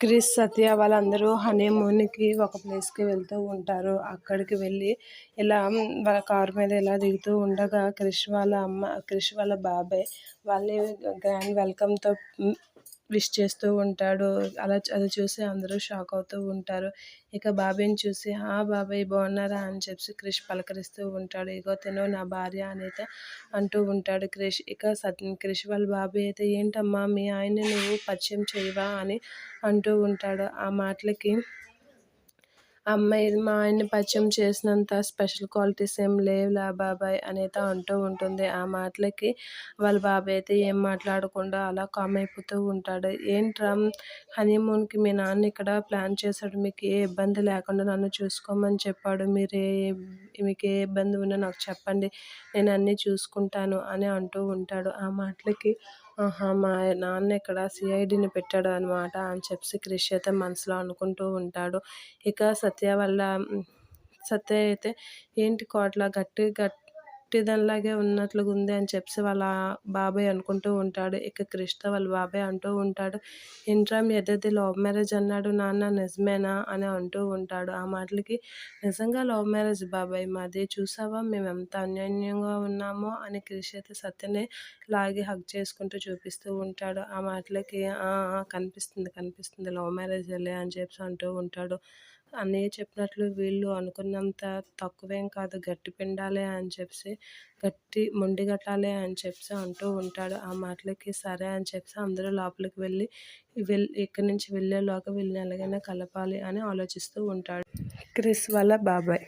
క్రిష్, సత్య వాళ్ళందరూ హనీమూన్‌కి ఒక ప్లేస్‌కి వెళ్తూ ఉంటారు. అక్కడికి వెళ్ళి ఇలా వాళ్ళ కారు మీద ఇలా దిగుతూ ఉండగా క్రిష్ వాళ్ళ బాబాయ్ వాళ్ళని గ్రాండ్ వెల్కమ్‌తో విష్ చేస్తూ ఉంటాడు. అది చూసి అందరూ షాక్ అవుతూ ఉంటారు. ఇక బాబాయ్‌ని చూసి బాబాయ్ బాగున్నారా అని చెప్పి క్రిష్ పలకరిస్తూ ఉంటాడు. ఇగో తిను నా భార్య అనేది అంటూ ఉంటాడు క్రిష్. ఇక క్రిష్ వాళ్ళ బాబాయ్ అయితే ఏంటమ్మా మీ ఆయన్ని నువ్వు పరిచయం చేయవా అని అంటూ ఉంటాడు. ఆ మాటలకి అమ్మాయి మా ఆయన్ని పరిచయం చేసినంత స్పెషల్ క్వాలిటీస్ ఏం లేవులా బాబాయ్ అనేది అంటూ ఉంటుంది. ఆ మాటలకి వాళ్ళ బాబాయ్ అయితే ఏం మాట్లాడకుండా అలా కామ్ అయిపోతూ ఉంటాడు. ఏంట్రా హనీమూన్‌కి మీ నాన్న ఇక్కడ ప్లాన్ చేశాడు. మీకు ఏ ఇబ్బంది లేకుండా నన్ను చూసుకోమని చెప్పాడు. మీకు ఏ ఇబ్బంది ఉన్నా నాకు చెప్పండి, నేను అన్నీ చూసుకుంటాను అని అంటూ ఉంటాడు. ఆ మాటలకి మా నాన్న ఇక్కడ సిఐడిని పెట్టాడు అనమాట అని చెప్పి క్రిష్ అయితే మనసులో అనుకుంటూ ఉంటాడు. ఇక సత్య అయితే ఏంటి కోట్ల గట్టిదానిలాగే ఉన్నట్లుగా ఉంది అని చెప్పి వాళ్ళ బాబాయ్ అనుకుంటూ ఉంటాడు. ఇక క్రిష్‌తో వాళ్ళ బాబాయ్ అంటూ ఉంటాడు, ఏంట్రా మీ ఇద్దరిది లవ్ మ్యారేజ్ అన్నాడు నాన్న నిజమేనా అని అంటూ ఉంటాడు. ఆ మాటలకి నిజంగా లవ్ మ్యారేజ్ బాబాయ్ మాది, చూసావా మేము ఎంత అన్యోన్యంగా ఉన్నామో అని క్రిష్ అయితే సత్యని లాగి హగ్ చేసుకుంటూ చూపిస్తూ ఉంటాడు. ఆ మాటలకి కనిపిస్తుంది లవ్ మ్యారేజేలే అని చెప్పి అంటూ ఉంటాడు. అన్నయ్య చెప్పినట్లు వీళ్ళు అనుకున్నంత తక్కువేం కాదు, గట్టి పిండాలే అని చెప్పి గట్టి మొండిగట్టాలే అని చెప్పి అంటూ ఉంటాడు. ఆ మాటలకి సరే అని చెప్పి అందరూ లోపలికి వెళ్ళి ఇక్కడి నుంచి వెళ్ళేలోగా వీళ్ళని ఎలాగైనా కలపాలి అని ఆలోచిస్తూ ఉంటాడు క్రిష్ వాళ్ళ బాబాయ్.